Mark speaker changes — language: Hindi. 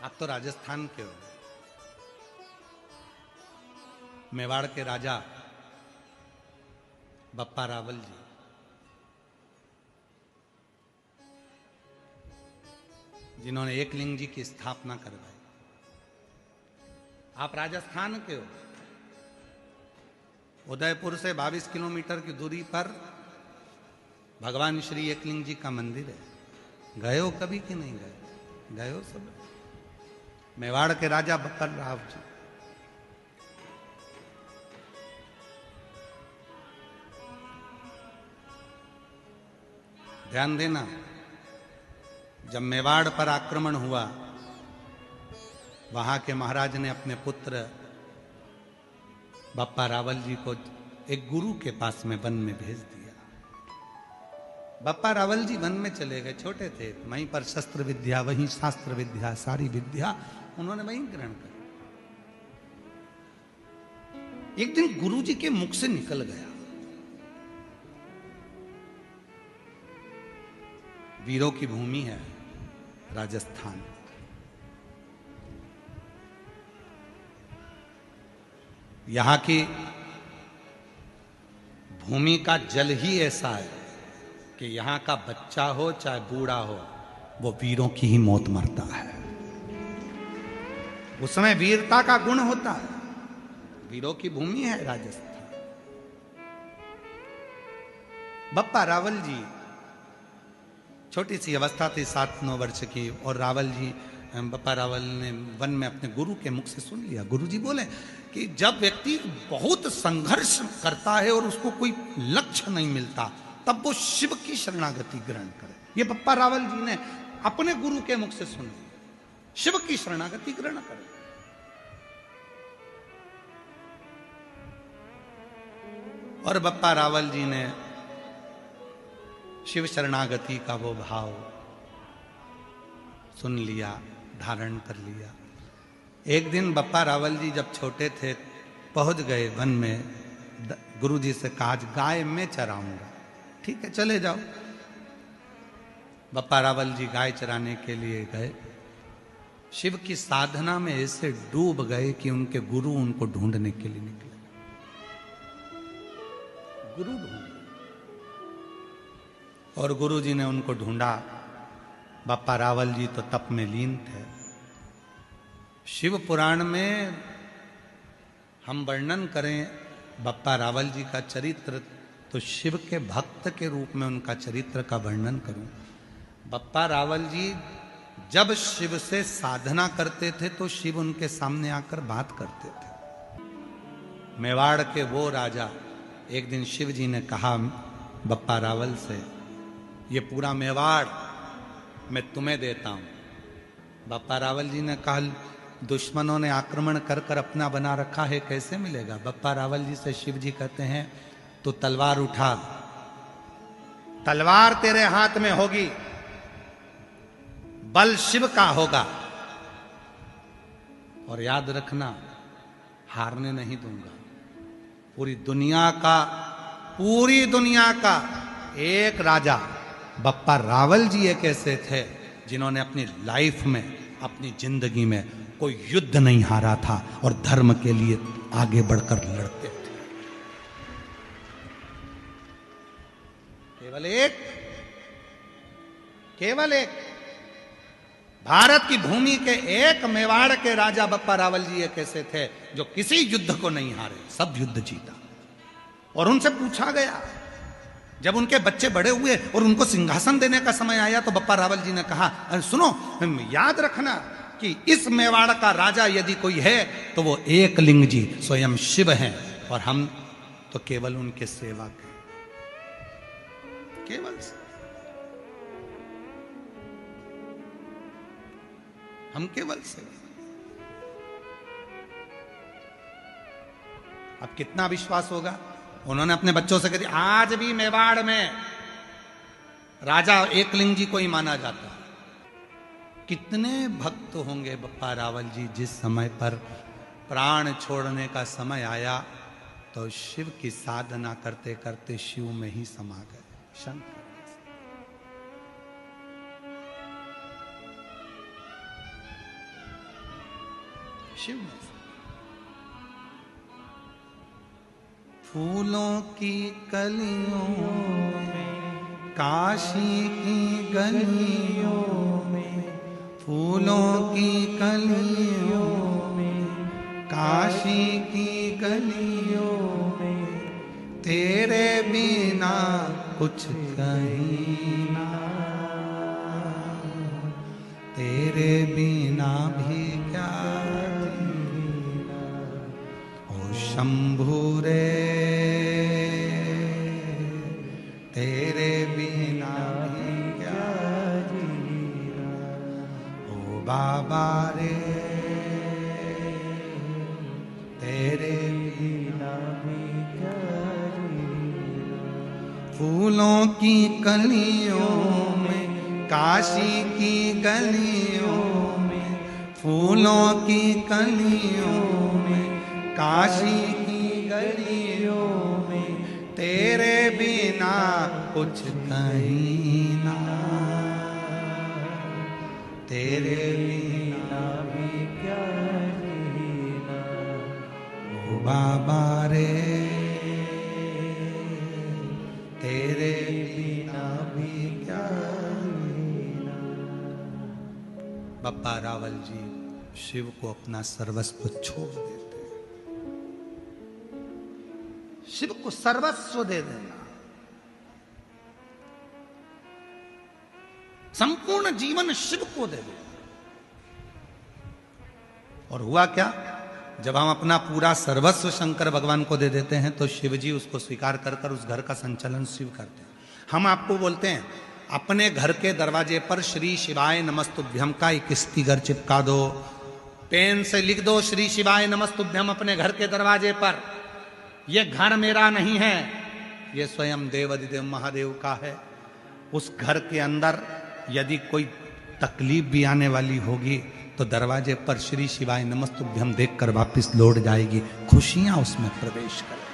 Speaker 1: आप तो राजस्थान के हो। मेवाड़ के राजा बप्पा रावल जी, जिन्होंने एकलिंग जी की स्थापना करवाई। आप राजस्थान के हो। उदयपुर से 22 किलोमीटर की दूरी पर भगवान श्री एकलिंग जी का मंदिर है। गए हो कभी कि नहीं गए? गए हो सब। मेवाड़ के राजा बप्पा राव जी, ध्यान देना, जब मेवाड़ पर आक्रमण हुआ, वहां के महाराज ने अपने पुत्र बप्पा रावल जी को एक गुरु के पास में वन में भेज दिया। बप्पा रावल जी वन में चले गए, छोटे थे, वहीं पर शस्त्र विद्या, वहीं शास्त्र विद्या, सारी विद्या उन्होंने वहीं ग्रहण कर। एक दिन गुरु जी के मुख से निकल गया, वीरों की भूमि है राजस्थान, यहां की भूमि का जल ही ऐसा है कि यहां का बच्चा हो चाहे बूढ़ा हो, वो वीरों की ही मौत मरता है। उसमें वीरता का गुण होता है। वीरों की भूमि है राजस्थान। बप्पा रावल जी छोटी सी अवस्था थी, 7-9 वर्ष की, और रावल जी, बप्पा रावल ने वन में अपने गुरु के मुख से सुन लिया। गुरु जी बोले कि जब व्यक्ति बहुत संघर्ष करता है और उसको कोई लक्ष्य नहीं मिलता, तब वो शिव की शरणागति ग्रहण करे। ये बप्पा रावल जी ने अपने गुरु के मुख से सुन लिया, शिव की शरणागति ग्रहण करे। और बप्पा रावल जी ने शिव शरणागति का वो भाव सुन लिया, धारण कर लिया। एक दिन बप्पा रावल जी जब छोटे थे, पहुंच गए वन में, गुरु जी से कहा गाय मैं चराऊंगा। ठीक है, चले जाओ। बप्पा रावल जी गाय चराने के लिए गए। शिव की साधना में ऐसे डूब गए कि उनके गुरु उनको ढूंढने के लिए निकले। गुरु ढूंढ, और गुरु जी ने उनको ढूंढा। बप्पा रावल जी तो तप में लीन थे। शिव पुराण में हम वर्णन करें बप्पा रावल जी का चरित्र, तो शिव के भक्त के रूप में उनका चरित्र का वर्णन करूं। बप्पा रावल जी जब शिव से साधना करते थे तो शिव उनके सामने आकर बात करते थे। मेवाड़ के वो राजा, एक दिन शिव जी ने कहा बप्पा रावल से, ये पूरा मेवाड़ मैं तुम्हें देता हूं। बप्पा रावल जी ने कहा दुश्मनों ने आक्रमण कर कर अपना बना रखा है, कैसे मिलेगा? बप्पा रावल जी से शिव जी कहते हैं तो तलवार उठा, तलवार तेरे हाथ में होगी, बल शिव का होगा, और याद रखना हारने नहीं दूंगा। पूरी दुनिया का एक राजा बप्पा रावल जी एक ऐसे थे जिन्होंने अपनी लाइफ में, अपनी जिंदगी में कोई युद्ध नहीं हारा था और धर्म के लिए आगे बढ़कर लड़ते थे। केवल एक भारत की भूमि के एक मेवाड़ के राजा बप्पा रावल जी एक ऐसे थे जो किसी युद्ध को नहीं हारे, सब युद्ध जीता। और उनसे पूछा गया, जब उनके बच्चे बड़े हुए और उनको सिंहासन देने का समय आया, तो बप्पा रावल जी ने कहा सुनो, याद रखना कि इस मेवाड़ का राजा यदि कोई है तो वो एकलिंग जी स्वयं शिव हैं, और हम तो केवल उनके सेवक हैं। केवल हम केवल सेवक। अब कितना विश्वास होगा? उन्होंने अपने बच्चों से कह दिया, आज भी मेवाड़ में राजा एकलिंग जी को ही माना जाता है। कितने भक्त होंगे बप्पा रावल जी, जिस समय पर प्राण छोड़ने का समय आया तो शिव की साधना करते करते शिव में ही समा गए। शंकर शिव ने। फूलों की कलियों में, काशी की गलियों में, फूलों की कलियों में, काशी की गलियों में, तेरे बिना कुछ कहीं ना, तेरे बिना भी क्या जीना। ओ शंभू रे, तेरे बिना भी क्या जीना। ओ बाबा रे, तेरे बिना भी क्या जीना। फूलों की कलियों में, काशी की गलियों में, फूलों की कलियों में, काशी की गलियों में, तेरे बिना कुछ कहीं ना, तेरे बिना भी क्या जीना। ओ बाबा रे, तेरे बिना भी क्या जीना। बप्पा रावल जी शिव को अपना सर्वस्व छोड़ देते हैं। शिव को सर्वस्व दे देना, संपूर्ण जीवन शिव को दे देना। और हुआ क्या, जब हम अपना पूरा सर्वस्व शंकर भगवान को दे देते हैं तो शिव जी उसको स्वीकार कर कर उस घर का संचालन शिव करते हैं। हम आपको बोलते हैं अपने घर के दरवाजे पर श्री शिवाय नमस्तुभ्यम का एक स्टिकर चिपका दो, पेन से लिख दो श्री शिवाय नमस्तुभ्यम अपने घर के दरवाजे पर। यह घर मेरा नहीं है, यह स्वयं देवाधिदेव महादेव का है। उस घर के अंदर यदि कोई तकलीफ भी आने वाली होगी तो दरवाजे पर श्री शिवाय नमस्तुभ्यम देखकर वापस लौट जाएगी, खुशियां उसमें प्रवेश करें।